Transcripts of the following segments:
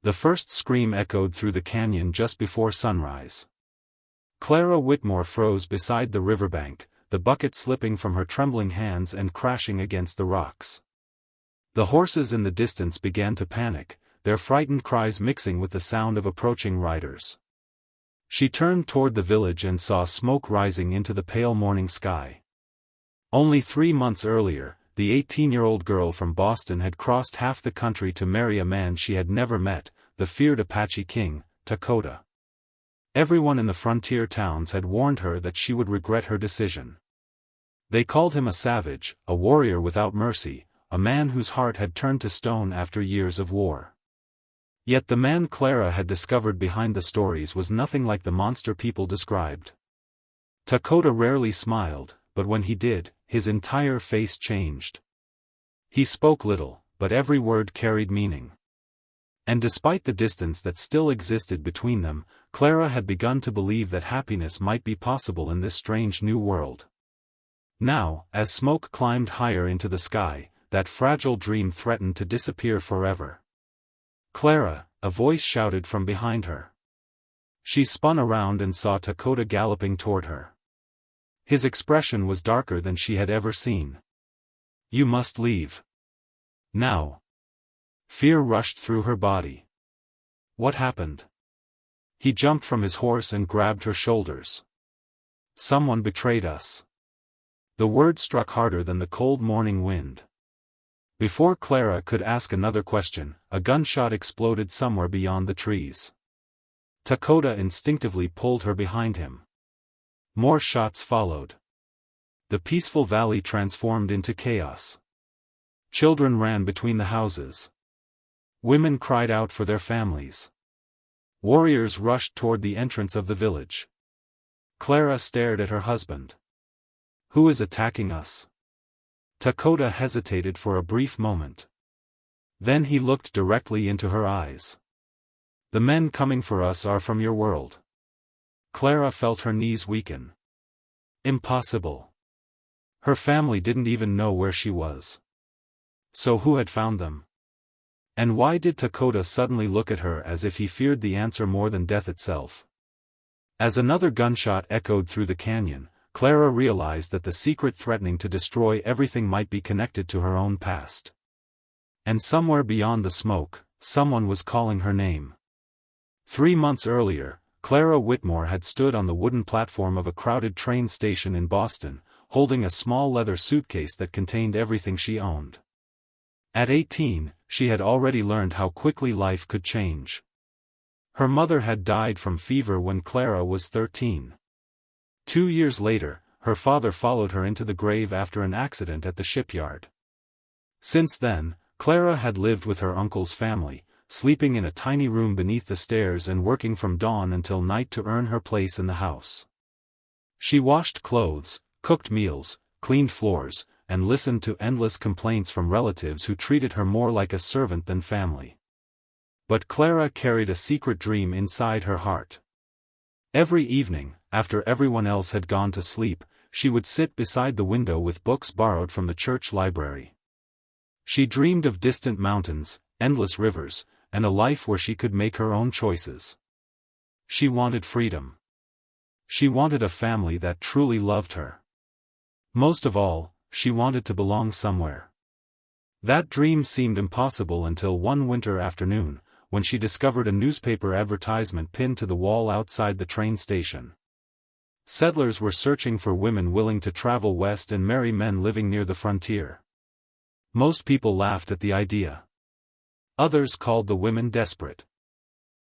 The first scream echoed through the canyon just before sunrise. Clara Whitmore froze beside the riverbank, the bucket slipping from her trembling hands and crashing against the rocks. The horses in the distance began to panic, their frightened cries mixing with the sound of approaching riders. She turned toward the village and saw smoke rising into the pale morning sky. Only 3 months earlier, the 18-year-old girl from Boston had crossed half the country to marry a man she had never met, the feared Apache King, Dakota. Everyone in the frontier towns had warned her that she would regret her decision. They called him a savage, a warrior without mercy, a man whose heart had turned to stone after years of war. Yet the man Clara had discovered behind the stories was nothing like the monster people described. Dakota rarely smiled, but when he did, his entire face changed. He spoke little, but every word carried meaning. And despite the distance that still existed between them, Clara had begun to believe that happiness might be possible in this strange new world. Now, as smoke climbed higher into the sky, that fragile dream threatened to disappear forever. "Clara," a voice shouted from behind her. She spun around and saw Dakota galloping toward her. His expression was darker than she had ever seen. "You must leave. Now." Fear rushed through her body. What happened? He jumped from his horse and grabbed her shoulders. "Someone betrayed us." The word struck harder than the cold morning wind. Before Clara could ask another question, a gunshot exploded somewhere beyond the trees. Dakota instinctively pulled her behind him. More shots followed. The peaceful valley transformed into chaos. Children ran between the houses. Women cried out for their families. Warriors rushed toward the entrance of the village. Clara stared at her husband. "Who is attacking us?" Dakota hesitated for a brief moment. Then he looked directly into her eyes. "The men coming for us are from your world." Clara felt her knees weaken. Impossible. Her family didn't even know where she was. So who had found them? And why did Dakota suddenly look at her as if he feared the answer more than death itself? As another gunshot echoed through the canyon, Clara realized that the secret threatening to destroy everything might be connected to her own past. And somewhere beyond the smoke, someone was calling her name. 3 months earlier, Clara Whitmore had stood on the wooden platform of a crowded train station in Boston, holding a small leather suitcase that contained everything she owned. At 18, she had already learned how quickly life could change. Her mother had died from fever when Clara was 13. 2 years later, her father followed her into the grave after an accident at the shipyard. Since then, Clara had lived with her uncle's family, sleeping in a tiny room beneath the stairs and working from dawn until night to earn her place in the house. She washed clothes, cooked meals, cleaned floors, and listened to endless complaints from relatives who treated her more like a servant than family. But Clara carried a secret dream inside her heart. Every evening, after everyone else had gone to sleep, she would sit beside the window with books borrowed from the church library. She dreamed of distant mountains, endless rivers, and a life where she could make her own choices. She wanted freedom. She wanted a family that truly loved her. Most of all, she wanted to belong somewhere. That dream seemed impossible until one winter afternoon, when she discovered a newspaper advertisement pinned to the wall outside the train station. Settlers were searching for women willing to travel west and marry men living near the frontier. Most people laughed at the idea. Others called the women desperate.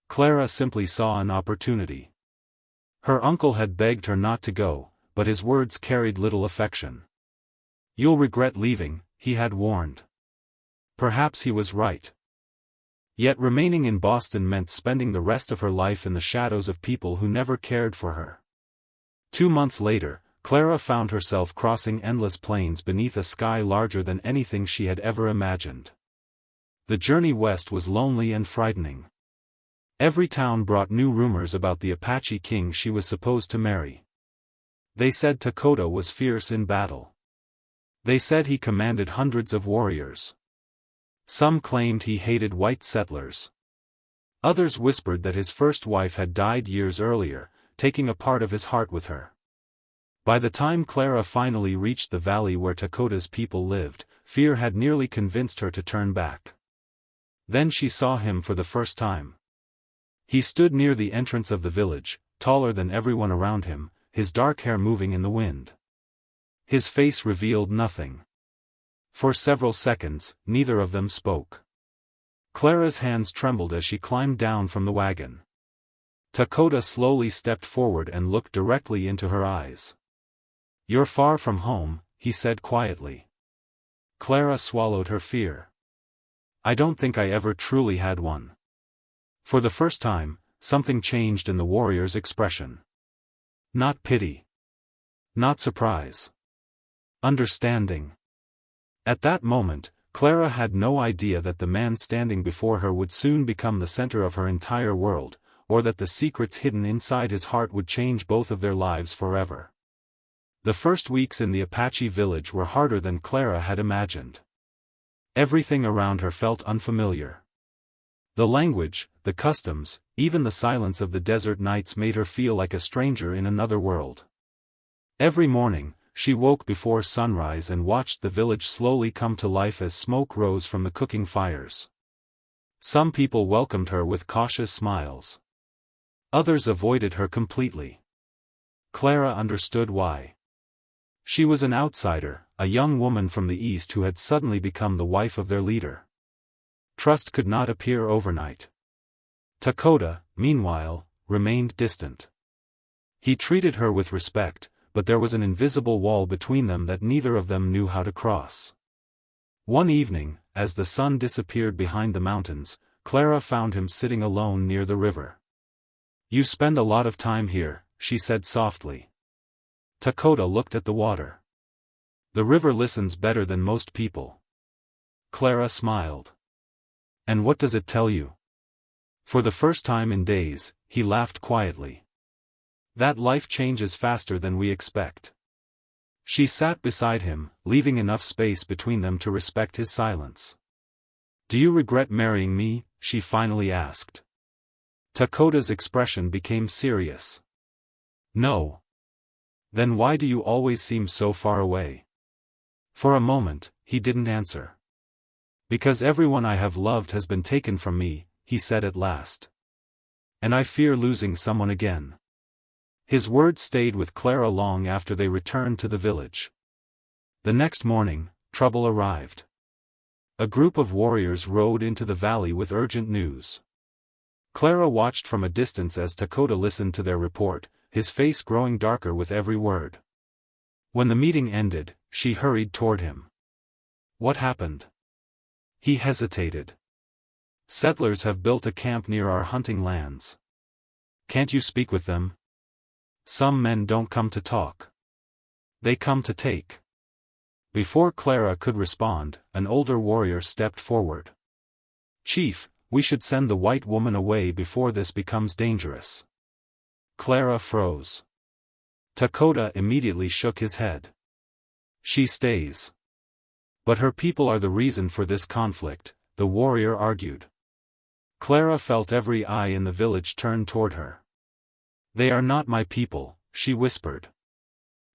Clara simply saw an opportunity. Her uncle had begged her not to go, but his words carried little affection. "You'll regret leaving," he had warned. Perhaps he was right. Yet remaining in Boston meant spending the rest of her life in the shadows of people who never cared for her. 2 months later, Clara found herself crossing endless plains beneath a sky larger than anything she had ever imagined. The journey west was lonely and frightening. Every town brought new rumors about the Apache King she was supposed to marry. They said Dakota was fierce in battle. They said he commanded hundreds of warriors. Some claimed he hated white settlers. Others whispered that his first wife had died years earlier, taking a part of his heart with her. By the time Clara finally reached the valley where Takota's people lived, fear had nearly convinced her to turn back. Then she saw him for the first time. He stood near the entrance of the village, taller than everyone around him, his dark hair moving in the wind. His face revealed nothing. For several seconds, neither of them spoke. Clara's hands trembled as she climbed down from the wagon. Takota slowly stepped forward and looked directly into her eyes. "You're far from home," he said quietly. Clara swallowed her fear. "I don't think I ever truly had one." For the first time, something changed in the warrior's expression. Not pity. Not surprise. Understanding. At that moment, Clara had no idea that the man standing before her would soon become the center of her entire world, or that the secrets hidden inside his heart would change both of their lives forever. The first weeks in the Apache village were harder than Clara had imagined. Everything around her felt unfamiliar. The language, the customs, even the silence of the desert nights made her feel like a stranger in another world. Every morning, she woke before sunrise and watched the village slowly come to life as smoke rose from the cooking fires. Some people welcomed her with cautious smiles. Others avoided her completely. Clara understood why. She was an outsider, a young woman from the east who had suddenly become the wife of their leader. Trust could not appear overnight. Takota, meanwhile, remained distant. He treated her with respect, but there was an invisible wall between them that neither of them knew how to cross. One evening, as the sun disappeared behind the mountains, Clara found him sitting alone near the river. "You spend a lot of time here," she said softly. Takota looked at the water. "The river listens better than most people." Clara smiled. "And what does it tell you?" For the first time in days, he laughed quietly. "That life changes faster than we expect." She sat beside him, leaving enough space between them to respect his silence. "Do you regret marrying me?" she finally asked. Takota's expression became serious. "No." "Then why do you always seem so far away?" For a moment, he didn't answer. "Because everyone I have loved has been taken from me," he said at last. "And I fear losing someone again." His words stayed with Clara long after they returned to the village. The next morning, trouble arrived. A group of warriors rode into the valley with urgent news. Clara watched from a distance as Takota listened to their report, his face growing darker with every word. When the meeting ended, she hurried toward him. "What happened?" He hesitated. "Settlers have built a camp near our hunting lands." "Can't you speak with them?" "Some men don't come to talk. They come to take." Before Clara could respond, an older warrior stepped forward. "Chief, we should send the white woman away before this becomes dangerous." Clara froze. Takota immediately shook his head. "She stays." "But her people are the reason for this conflict," the warrior argued. Clara felt every eye in the village turn toward her. "They are not my people," she whispered.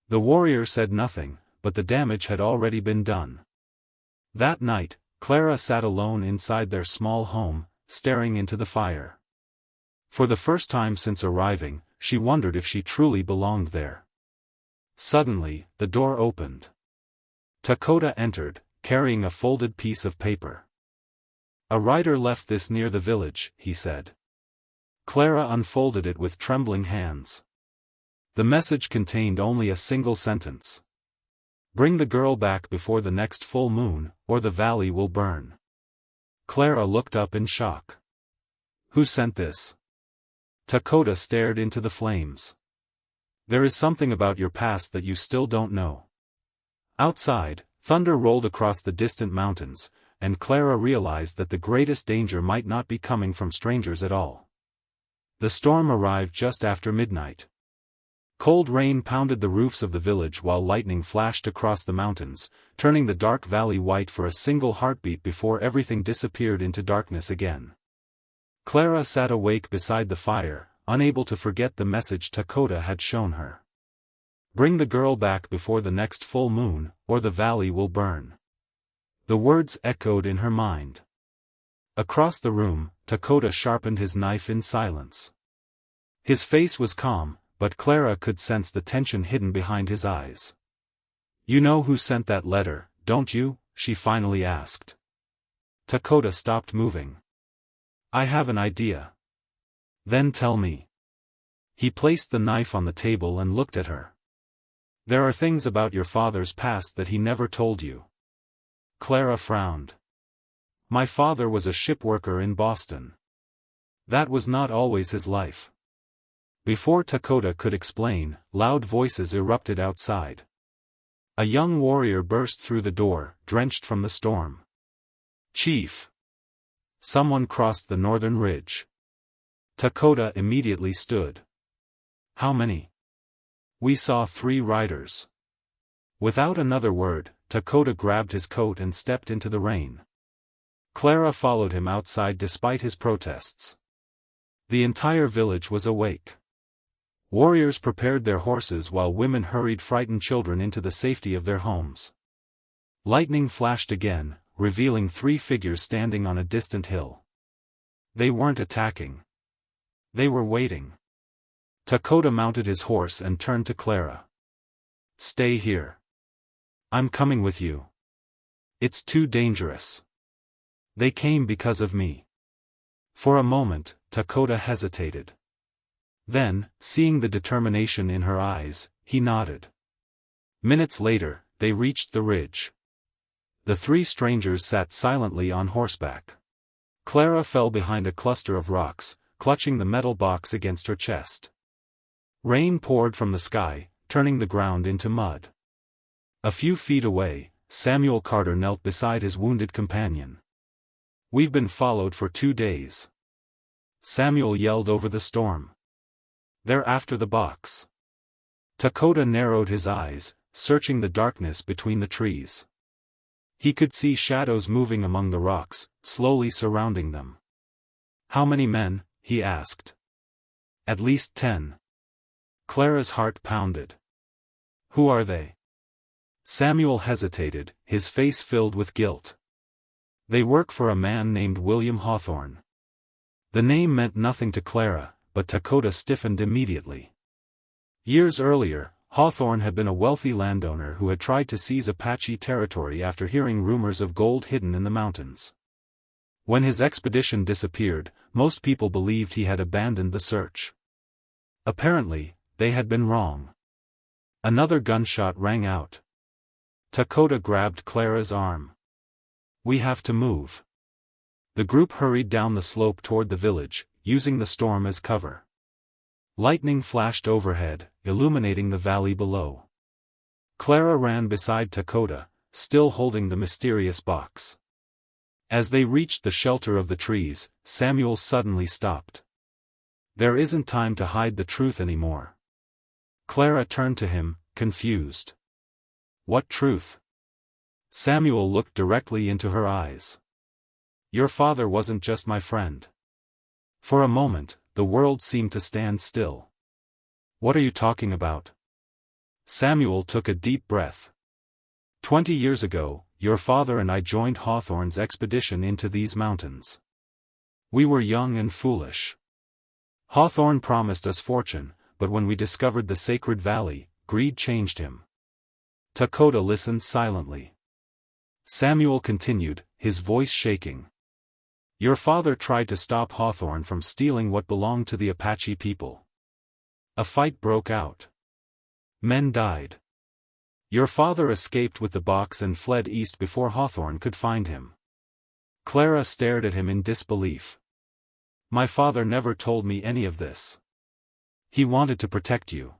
The warrior said nothing, but the damage had already been done. That night, Clara sat alone inside their small home, staring into the fire. For the first time since arriving, she wondered if she truly belonged there. Suddenly, the door opened. Takota entered, carrying a folded piece of paper. "A rider left this near the village," he said. Clara unfolded it with trembling hands. The message contained only a single sentence. "Bring the girl back before the next full moon, or the valley will burn." Clara looked up in shock. "Who sent this?" Takota stared into the flames. "There is something about your past that you still don't know." Outside, thunder rolled across the distant mountains, and Clara realized that the greatest danger might not be coming from strangers at all. The storm arrived just after midnight. Cold rain pounded the roofs of the village while lightning flashed across the mountains, turning the dark valley white for a single heartbeat before everything disappeared into darkness again. Clara sat awake beside the fire, unable to forget the message Dakota had shown her. Bring the girl back before the next full moon, or the valley will burn. The words echoed in her mind. Across the room, Dakota sharpened his knife in silence. His face was calm, but Clara could sense the tension hidden behind his eyes. You know who sent that letter, don't you? She finally asked. Dakota stopped moving. I have an idea. Then tell me. He placed the knife on the table and looked at her. There are things about your father's past that he never told you. Clara frowned. My father was a shipworker in Boston. That was not always his life. Before Dakota could explain, loud voices erupted outside. A young warrior burst through the door, drenched from the storm. Chief! Someone crossed the northern ridge. Dakota immediately stood. How many? We saw 3 riders. Without another word, Dakota grabbed his coat and stepped into the rain. Clara followed him outside despite his protests. The entire village was awake. Warriors prepared their horses while women hurried frightened children into the safety of their homes. Lightning flashed again, revealing 3 figures standing on a distant hill. They weren't attacking. They were waiting. Dakota mounted his horse and turned to Clara. Stay here. I'm coming with you. It's too dangerous. They came because of me. For a moment, Dakota hesitated. Then, seeing the determination in her eyes, he nodded. Minutes later, they reached the ridge. The 3 strangers sat silently on horseback. Clara fell behind a cluster of rocks, clutching the metal box against her chest. Rain poured from the sky, turning the ground into mud. A few feet away, Samuel Carter knelt beside his wounded companion. We've been followed for 2 days. Samuel yelled over the storm. They're after the box. Dakota narrowed his eyes, searching the darkness between the trees. He could see shadows moving among the rocks, slowly surrounding them. How many men? He asked. At least 10. Clara's heart pounded. Who are they? Samuel hesitated, his face filled with guilt. They work for a man named William Hawthorne. The name meant nothing to Clara, but Dakota stiffened immediately. Years earlier, Hawthorne had been a wealthy landowner who had tried to seize Apache territory after hearing rumors of gold hidden in the mountains. When his expedition disappeared, most people believed he had abandoned the search. Apparently, they had been wrong. Another gunshot rang out. Dakota grabbed Clara's arm. We have to move. The group hurried down the slope toward the village, using the storm as cover. Lightning flashed overhead, illuminating the valley below. Clara ran beside Dakota, still holding the mysterious box. As they reached the shelter of the trees, Samuel suddenly stopped. There isn't time to hide the truth anymore. Clara turned to him, confused. What truth? Samuel looked directly into her eyes. Your father wasn't just my friend. For a moment, the world seemed to stand still. What are you talking about? Samuel took a deep breath. 20 years ago, your father and I joined Hawthorne's expedition into these mountains. We were young and foolish. Hawthorne promised us fortune, but when we discovered the sacred valley, greed changed him. Dakota listened silently. Samuel continued, his voice shaking. Your father tried to stop Hawthorne from stealing what belonged to the Apache people. A fight broke out. Men died. Your father escaped with the box and fled east before Hawthorne could find him. Clara stared at him in disbelief. My father never told me any of this. He wanted to protect you.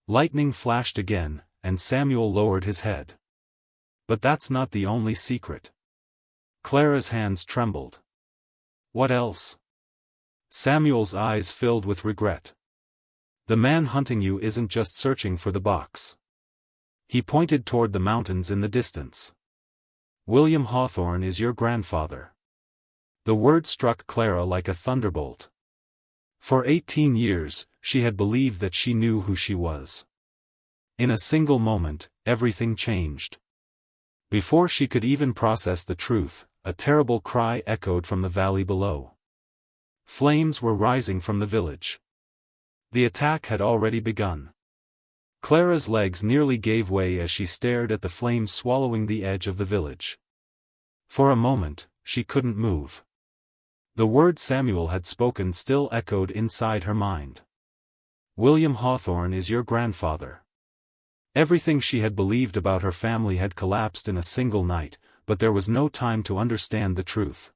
Lightning flashed again, and Samuel lowered his head. But that's not the only secret. Clara's hands trembled. What else? Samuel's eyes filled with regret. The man hunting you isn't just searching for the box. He pointed toward the mountains in the distance. William Hawthorne is your grandfather. The word struck Clara like a thunderbolt. For 18 years, she had believed that she knew who she was. In a single moment, everything changed. Before she could even process the truth, a terrible cry echoed from the valley below. Flames were rising from the village. The attack had already begun. Clara's legs nearly gave way as she stared at the flames swallowing the edge of the village. For a moment, she couldn't move. The word Samuel had spoken still echoed inside her mind. William Hawthorne is your grandfather. Everything she had believed about her family had collapsed in a single night, but there was no time to understand the truth.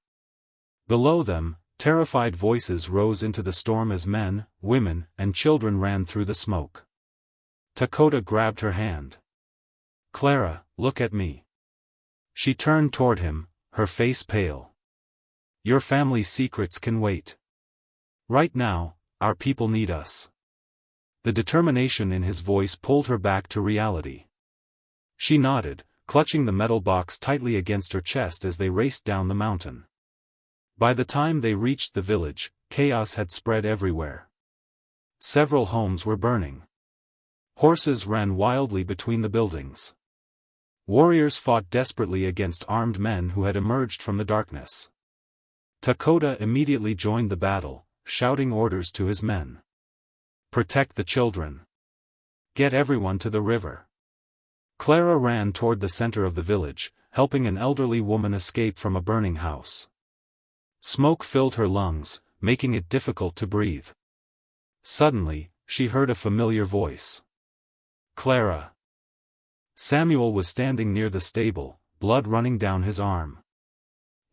Below them, terrified voices rose into the storm as men, women, and children ran through the smoke. Dakota grabbed her hand. "Clara, look at me." She turned toward him, her face pale. "Your family's secrets can wait. Right now, our people need us." The determination in his voice pulled her back to reality. She nodded, clutching the metal box tightly against her chest as they raced down the mountain. By the time they reached the village, chaos had spread everywhere. Several homes were burning. Horses ran wildly between the buildings. Warriors fought desperately against armed men who had emerged from the darkness. Dakota immediately joined the battle, shouting orders to his men. "Protect the children. Get everyone to the river." Clara ran toward the center of the village, helping an elderly woman escape from a burning house. Smoke filled her lungs, making it difficult to breathe. Suddenly, she heard a familiar voice. "Clara." Samuel was standing near the stable, blood running down his arm.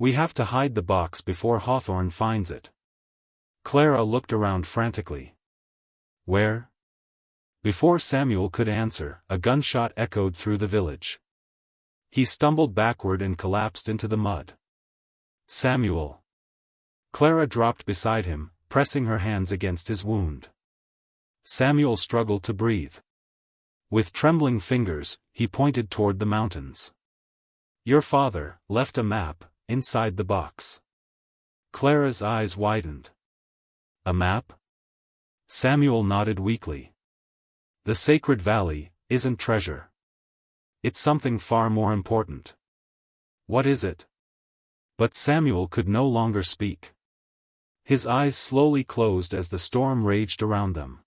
"We have to hide the box before Hawthorne finds it." Clara looked around frantically. "Where?" Before Samuel could answer, a gunshot echoed through the village. He stumbled backward and collapsed into the mud. "Samuel." Clara dropped beside him, pressing her hands against his wound. Samuel struggled to breathe. With trembling fingers, he pointed toward the mountains. "Your father left a map inside the box." Clara's eyes widened. "A map?" Samuel nodded weakly. "The Sacred Valley isn't treasure. It's something far more important." "What is it?" But Samuel could no longer speak. His eyes slowly closed as the storm raged around them.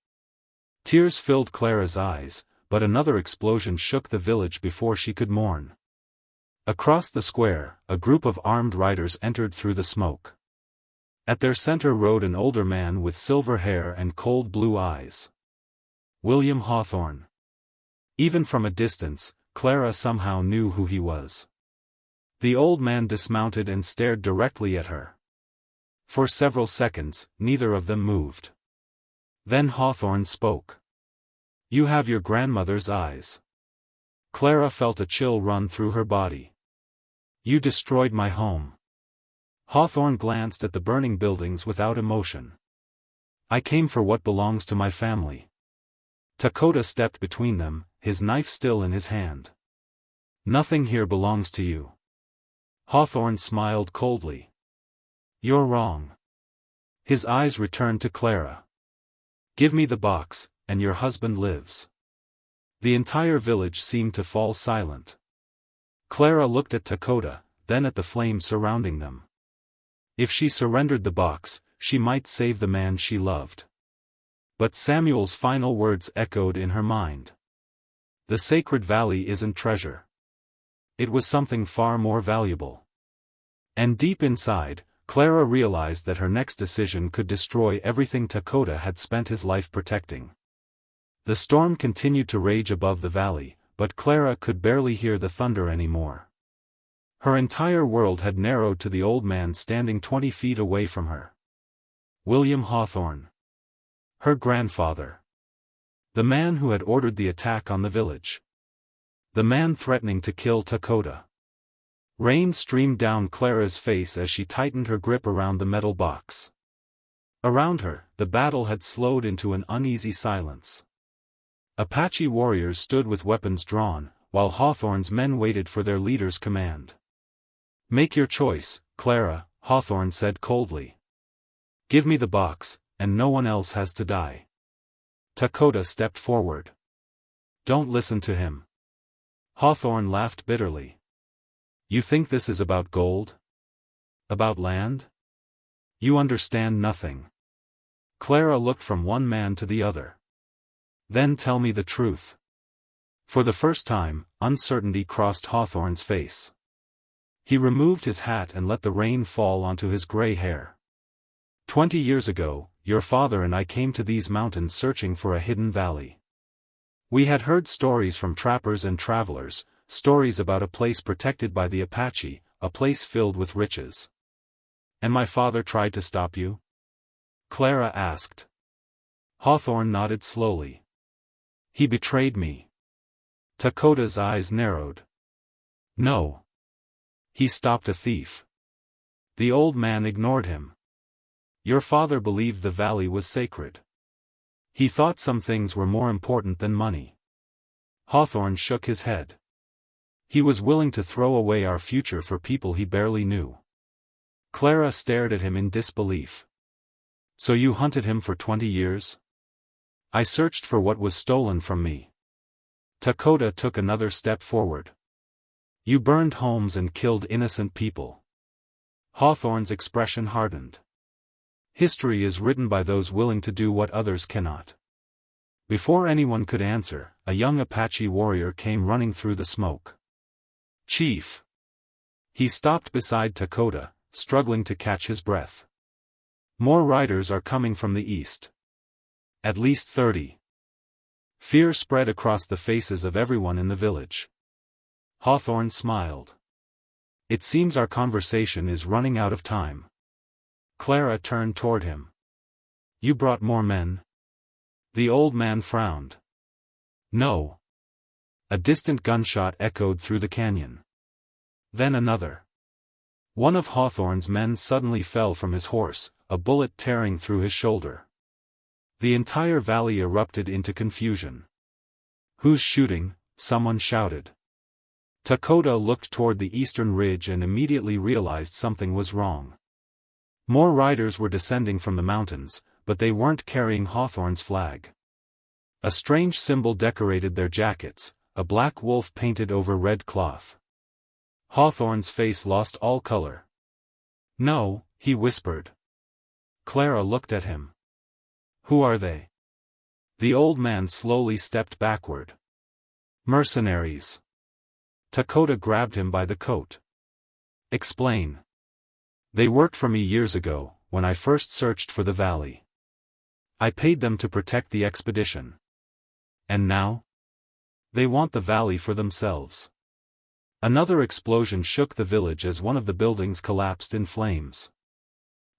Tears filled Clara's eyes, but another explosion shook the village before she could mourn. Across the square, a group of armed riders entered through the smoke. At their center rode an older man with silver hair and cold blue eyes. William Hawthorne. Even from a distance, Clara somehow knew who he was. The old man dismounted and stared directly at her. For several seconds, neither of them moved. Then Hawthorne spoke. "You have your grandmother's eyes." Clara felt a chill run through her body. "You destroyed my home." Hawthorne glanced at the burning buildings without emotion. "I came for what belongs to my family." Dakota stepped between them, his knife still in his hand. "Nothing here belongs to you." Hawthorne smiled coldly. "You're wrong." His eyes returned to Clara. "Give me the box, and your husband lives." The entire village seemed to fall silent. Clara looked at Dakota, then at the flames surrounding them. If she surrendered the box, she might save the man she loved. But Samuel's final words echoed in her mind. "The Sacred Valley isn't treasure. It was something far more valuable." And deep inside, Clara realized that her next decision could destroy everything Dakota had spent his life protecting. The storm continued to rage above the valley, but Clara could barely hear the thunder anymore. Her entire world had narrowed to the old man standing 20 feet away from her. William Hawthorne. Her grandfather. The man who had ordered the attack on the village. The man threatening to kill Dakota. Rain streamed down Clara's face as she tightened her grip around the metal box. Around her, the battle had slowed into an uneasy silence. Apache warriors stood with weapons drawn, while Hawthorne's men waited for their leader's command. "Make your choice, Clara," Hawthorne said coldly. Give me the box, and no one else has to die. Dakota stepped forward. Don't listen to him. Hawthorne laughed bitterly. You think this is about gold? About land? You understand nothing. Clara looked from one man to the other. Then tell me the truth. For the first time, uncertainty crossed Hawthorne's face. He removed his hat and let the rain fall onto his gray hair. 20 years ago, your father and I came to these mountains searching for a hidden valley. We had heard stories from trappers and travelers, stories about a place protected by the Apache, a place filled with riches. And my father tried to stop you? Clara asked. Hawthorne nodded slowly. He betrayed me. Dakota's eyes narrowed. No. He stopped a thief. The old man ignored him. Your father believed the valley was sacred. He thought some things were more important than money. Hawthorne shook his head. He was willing to throw away our future for people he barely knew. Clara stared at him in disbelief. So you hunted him for 20 years? I searched for what was stolen from me. Dakota took another step forward. You burned homes and killed innocent people. Hawthorne's expression hardened. History is written by those willing to do what others cannot. Before anyone could answer, a young Apache warrior came running through the smoke. Chief! He stopped beside Dakota, struggling to catch his breath. More riders are coming from the east. At least 30. Fear spread across the faces of everyone in the village. Hawthorne smiled. It seems our conversation is running out of time. Clara turned toward him. You brought more men? The old man frowned. No. A distant gunshot echoed through the canyon. Then another. One of Hawthorne's men suddenly fell from his horse, a bullet tearing through his shoulder. The entire valley erupted into confusion. Who's shooting? Someone shouted. Dakota looked toward the eastern ridge and immediately realized something was wrong. More riders were descending from the mountains, but they weren't carrying Hawthorne's flag. A strange symbol decorated their jackets, a black wolf painted over red cloth. Hawthorne's face lost all color. No, he whispered. Clara looked at him. Who are they? The old man slowly stepped backward. Mercenaries. Dakota grabbed him by the coat. Explain. They worked for me years ago, when I first searched for the valley. I paid them to protect the expedition. And now? They want the valley for themselves. Another explosion shook the village as one of the buildings collapsed in flames.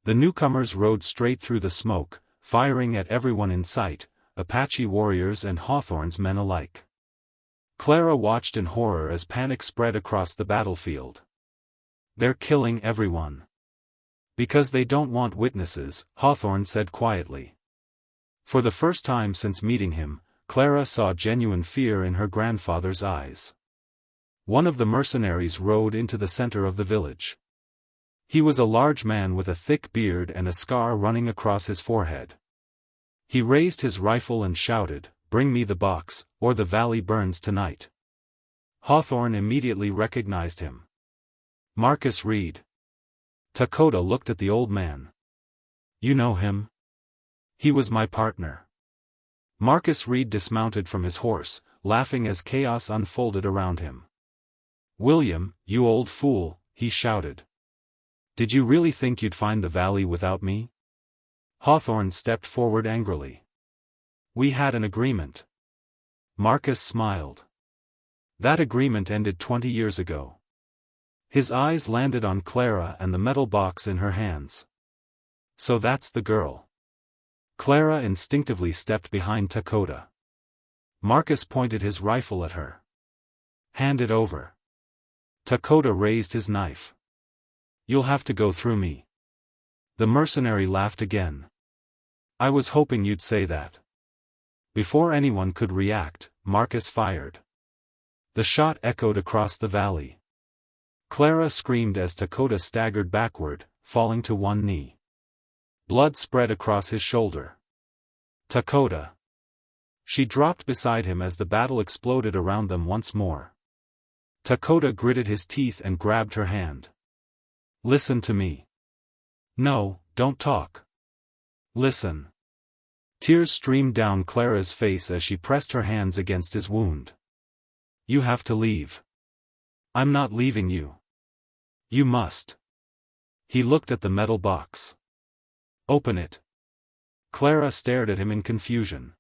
The newcomers rode straight through the smoke, firing at everyone in sight, Apache warriors and Hawthorne's men alike. Clara watched in horror as panic spread across the battlefield. They're killing everyone. Because they don't want witnesses, Hawthorne said quietly. For the first time since meeting him, Clara saw genuine fear in her grandfather's eyes. One of the mercenaries rode into the center of the village. He was a large man with a thick beard and a scar running across his forehead. He raised his rifle and shouted, "Bring me the box, or the valley burns tonight." Hawthorne immediately recognized him. Marcus Reed. Dakota looked at the old man. You know him? He was my partner. Marcus Reed dismounted from his horse, laughing as chaos unfolded around him. William, you old fool, he shouted. Did you really think you'd find the valley without me? Hawthorne stepped forward angrily. We had an agreement. Marcus smiled. That agreement ended 20 years ago. His eyes landed on Clara and the metal box in her hands. So that's the girl. Clara instinctively stepped behind Dakota. Marcus pointed his rifle at her. Hand it over. Dakota raised his knife. You'll have to go through me. The mercenary laughed again. I was hoping you'd say that. Before anyone could react, Marcus fired. The shot echoed across the valley. Clara screamed as Dakota staggered backward, falling to one knee. Blood spread across his shoulder. Dakota. She dropped beside him as the battle exploded around them once more. Dakota gritted his teeth and grabbed her hand. Listen to me. No, don't talk. Listen. Tears streamed down Clara's face as she pressed her hands against his wound. You have to leave. I'm not leaving you. You must. He looked at the metal box. Open it. Clara stared at him in confusion.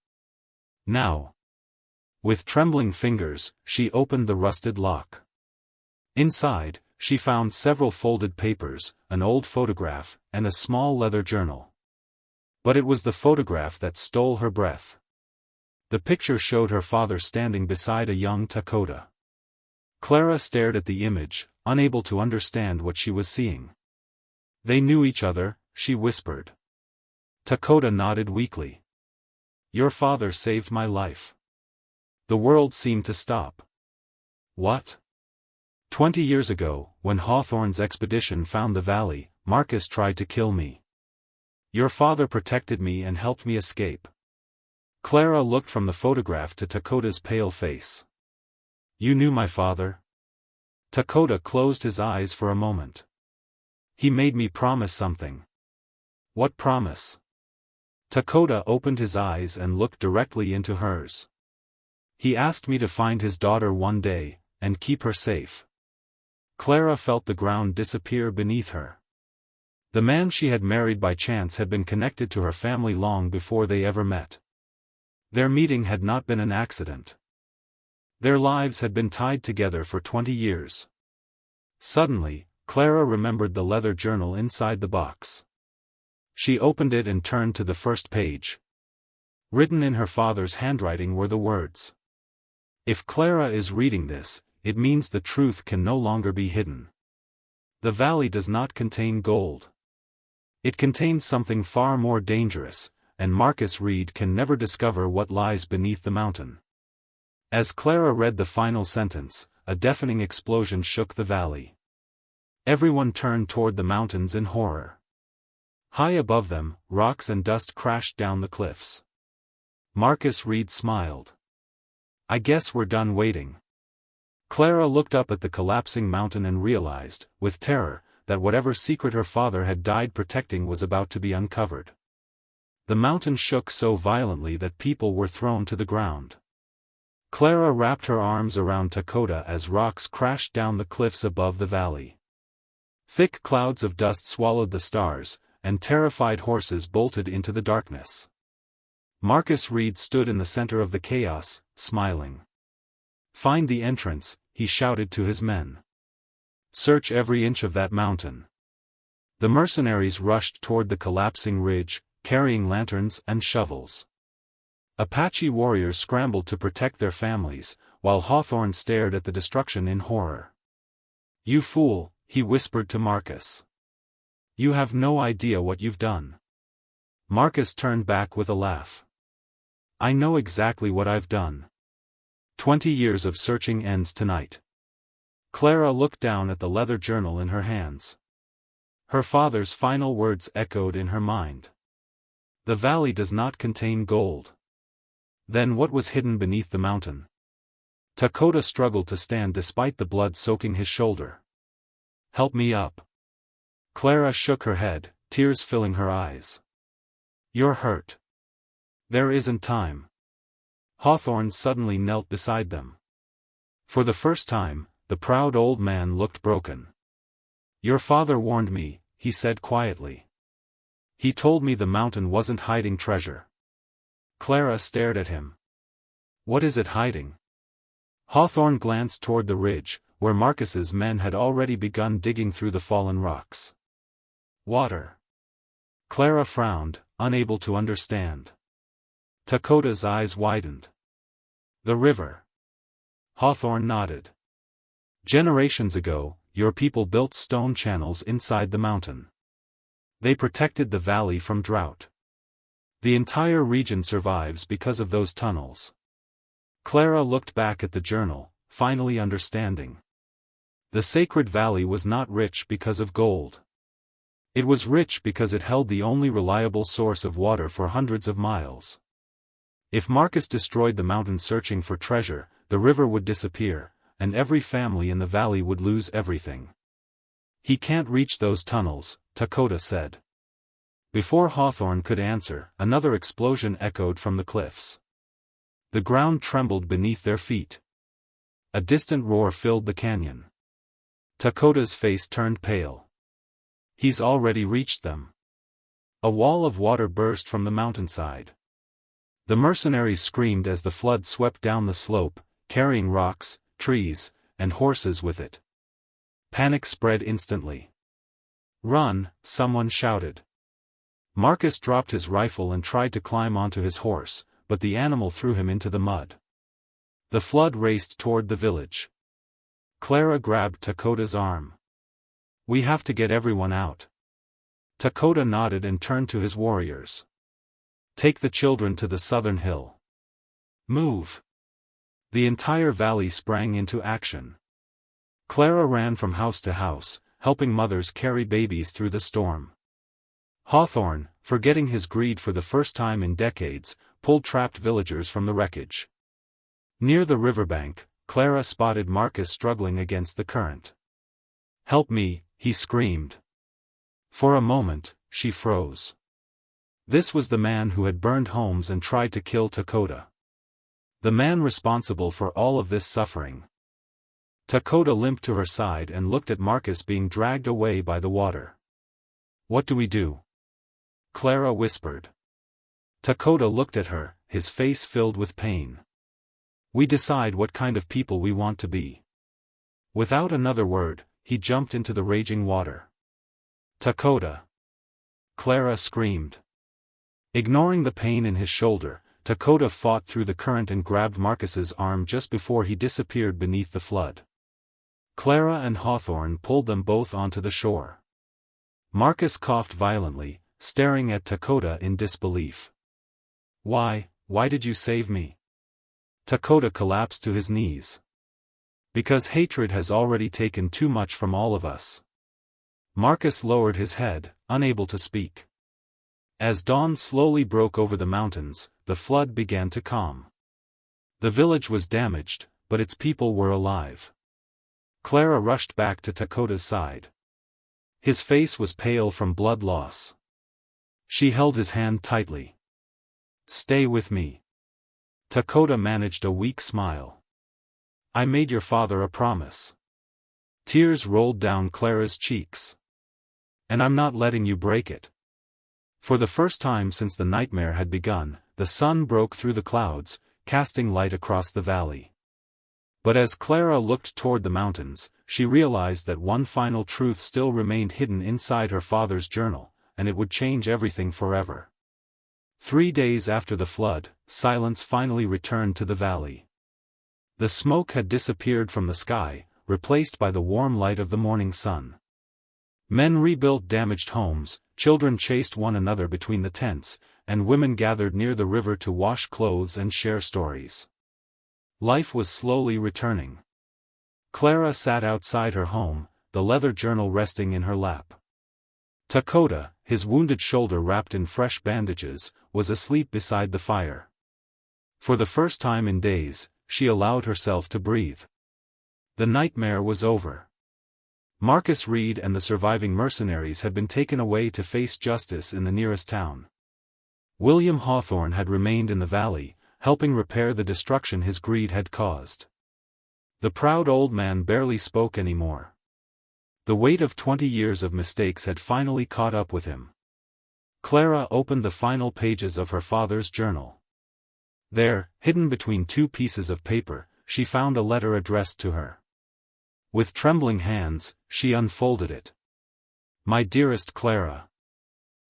Now. With trembling fingers, she opened the rusted lock. Inside, she found several folded papers, an old photograph, and a small leather journal. But it was the photograph that stole her breath. The picture showed her father standing beside a young Dakota. Clara stared at the image, unable to understand what she was seeing. They knew each other, she whispered. Dakota nodded weakly. Your father saved my life. The world seemed to stop. What? 20 years ago, when Hawthorne's expedition found the valley, Marcus tried to kill me. Your father protected me and helped me escape. Clara looked from the photograph to Dakota's pale face. You knew my father? Dakota closed his eyes for a moment. He made me promise something. What promise? Dakota opened his eyes and looked directly into hers. He asked me to find his daughter one day, and keep her safe. Clara felt the ground disappear beneath her. The man she had married by chance had been connected to her family long before they ever met. Their meeting had not been an accident. Their lives had been tied together for 20 years. Suddenly, Clara remembered the leather journal inside the box. She opened it and turned to the first page. Written in her father's handwriting were the words. If Clara is reading this, it means the truth can no longer be hidden. The valley does not contain gold. It contains something far more dangerous, and Marcus Reed can never discover what lies beneath the mountain. As Clara read the final sentence, a deafening explosion shook the valley. Everyone turned toward the mountains in horror. High above them, rocks and dust crashed down the cliffs. Marcus Reed smiled. I guess we're done waiting. Clara looked up at the collapsing mountain and realized, with terror, that whatever secret her father had died protecting was about to be uncovered. The mountain shook so violently that people were thrown to the ground. Clara wrapped her arms around Dakota as rocks crashed down the cliffs above the valley. Thick clouds of dust swallowed the stars, and terrified horses bolted into the darkness. Marcus Reed stood in the center of the chaos, smiling. Find the entrance, he shouted to his men. Search every inch of that mountain. The mercenaries rushed toward the collapsing ridge, carrying lanterns and shovels. Apache warriors scrambled to protect their families, while Hawthorne stared at the destruction in horror. You fool, he whispered to Marcus. You have no idea what you've done. Marcus turned back with a laugh. I know exactly what I've done. 20 years of searching ends tonight. Clara looked down at the leather journal in her hands. Her father's final words echoed in her mind. The valley does not contain gold. Then what was hidden beneath the mountain? Dakota struggled to stand despite the blood soaking his shoulder. Help me up. Clara shook her head, tears filling her eyes. You're hurt. There isn't time. Hawthorne suddenly knelt beside them. For the first time, the proud old man looked broken. Your father warned me, he said quietly. He told me the mountain wasn't hiding treasure. Clara stared at him. What is it hiding? Hawthorne glanced toward the ridge, where Marcus's men had already begun digging through the fallen rocks. Water. Clara frowned, unable to understand. Dakota's eyes widened. The river. Hawthorne nodded. Generations ago, your people built stone channels inside the mountain. They protected the valley from drought. The entire region survives because of those tunnels. Clara looked back at the journal, finally understanding. The sacred valley was not rich because of gold. It was rich because it held the only reliable source of water for hundreds of miles. If Marcus destroyed the mountain searching for treasure, the river would disappear, and every family in the valley would lose everything. He can't reach those tunnels, Dakota said. Before Hawthorne could answer, another explosion echoed from the cliffs. The ground trembled beneath their feet. A distant roar filled the canyon. Dakota's face turned pale. He's already reached them. A wall of water burst from the mountainside. The mercenaries screamed as the flood swept down the slope, carrying rocks, trees, and horses with it. Panic spread instantly. "Run!" someone shouted. Marcus dropped his rifle and tried to climb onto his horse, but the animal threw him into the mud. The flood raced toward the village. Clara grabbed Dakota's arm. "We have to get everyone out." Dakota nodded and turned to his warriors. "Take the children to the southern hill. Move!" The entire valley sprang into action. Clara ran from house to house, helping mothers carry babies through the storm. Hawthorne, forgetting his greed for the first time in decades, pulled trapped villagers from the wreckage. Near the riverbank, Clara spotted Marcus struggling against the current. "Help me," he screamed. For a moment, she froze. This was the man who had burned homes and tried to kill Dakota. The man responsible for all of this suffering. Dakota limped to her side and looked at Marcus being dragged away by the water. "What do we do?" Clara whispered. Dakota looked at her, his face filled with pain. "We decide what kind of people we want to be." Without another word, he jumped into the raging water. "Dakota!" Clara screamed. Ignoring the pain in his shoulder, Dakota fought through the current and grabbed Marcus's arm just before he disappeared beneath the flood. Clara and Hawthorne pulled them both onto the shore. Marcus coughed violently, staring at Dakota in disbelief. Why did you save me?" Dakota collapsed to his knees. "Because hatred has already taken too much from all of us." Marcus lowered his head, unable to speak. As dawn slowly broke over the mountains, the flood began to calm. The village was damaged, but its people were alive. Clara rushed back to Dakota's side. His face was pale from blood loss. She held his hand tightly. "Stay with me." Dakota managed a weak smile. "I made your father a promise." Tears rolled down Clara's cheeks. "And I'm not letting you break it." For the first time since the nightmare had begun, the sun broke through the clouds, casting light across the valley. But as Clara looked toward the mountains, she realized that one final truth still remained hidden inside her father's journal, and it would change everything forever. 3 days after the flood, silence finally returned to the valley. The smoke had disappeared from the sky, replaced by the warm light of the morning sun. Men rebuilt damaged homes, children chased one another between the tents, and women gathered near the river to wash clothes and share stories. Life was slowly returning. Clara sat outside her home, the leather journal resting in her lap. Dakota, his wounded shoulder wrapped in fresh bandages, was asleep beside the fire. For the first time in days, she allowed herself to breathe. The nightmare was over. Marcus Reed and the surviving mercenaries had been taken away to face justice in the nearest town. William Hawthorne had remained in the valley, helping repair the destruction his greed had caused. The proud old man barely spoke anymore. The weight of 20 years of mistakes had finally caught up with him. Clara opened the final pages of her father's journal. There, hidden between 2 pieces of paper, she found a letter addressed to her. With trembling hands, she unfolded it. "My dearest Clara.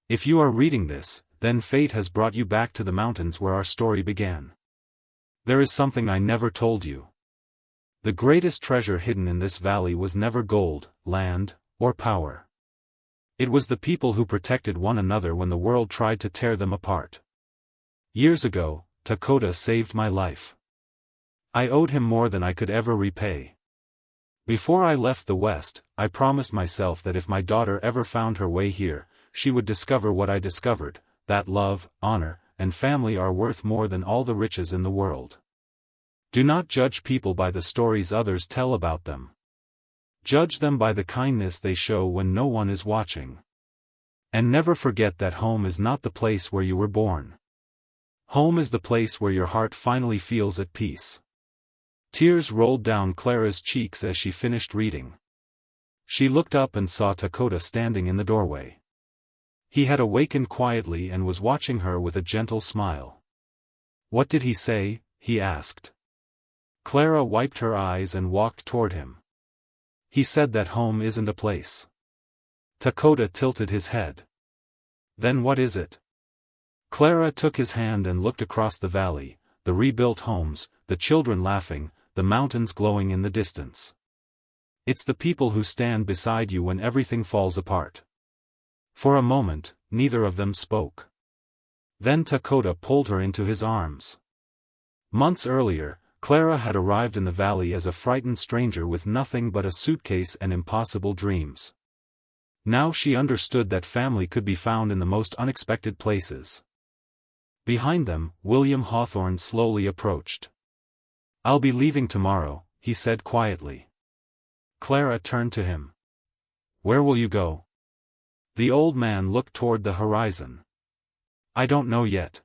If you are reading this, then fate has brought you back to the mountains where our story began. There is something I never told you. The greatest treasure hidden in this valley was never gold, land, or power. It was the people who protected one another when the world tried to tear them apart. Years ago, Dakota saved my life. I owed him more than I could ever repay. Before I left the West, I promised myself that if my daughter ever found her way here, she would discover what I discovered, that love, honor, and family are worth more than all the riches in the world. Do not judge people by the stories others tell about them. Judge them by the kindness they show when no one is watching. And never forget that home is not the place where you were born. Home is the place where your heart finally feels at peace. Tears rolled down Clara's cheeks as she finished reading. She looked up and saw Dakota standing in the doorway. He had awakened quietly and was watching her with a gentle smile. "What did he say?" he asked. Clara wiped her eyes and walked toward him. "He said that home isn't a place." Dakota tilted his head. "Then what is it?" Clara took his hand and looked across the valley, the rebuilt homes, the children laughing, the mountains glowing in the distance. "It's the people who stand beside you when everything falls apart." For a moment, neither of them spoke. Then Dakota pulled her into his arms. Months earlier, Clara had arrived in the valley as a frightened stranger with nothing but a suitcase and impossible dreams. Now she understood that family could be found in the most unexpected places. Behind them, William Hawthorne slowly approached. "I'll be leaving tomorrow," he said quietly. Clara turned to him. "Where will you go?" The old man looked toward the horizon. "I don't know yet.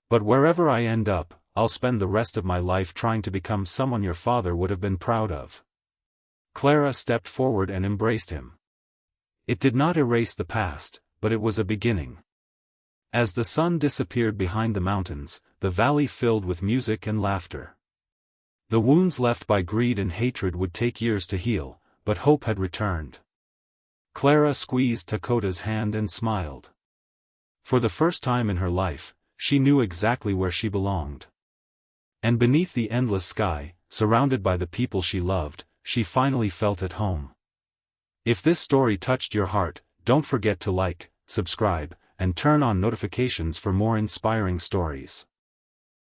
But wherever I end up, I'll spend the rest of my life trying to become someone your father would have been proud of." Clara stepped forward and embraced him. It did not erase the past, but it was a beginning. As the sun disappeared behind the mountains, the valley filled with music and laughter. The wounds left by greed and hatred would take years to heal, but hope had returned. Clara squeezed Dakota's hand and smiled. For the first time in her life, she knew exactly where she belonged. And beneath the endless sky, surrounded by the people she loved, she finally felt at home. If this story touched your heart, don't forget to like, subscribe, and turn on notifications for more inspiring stories.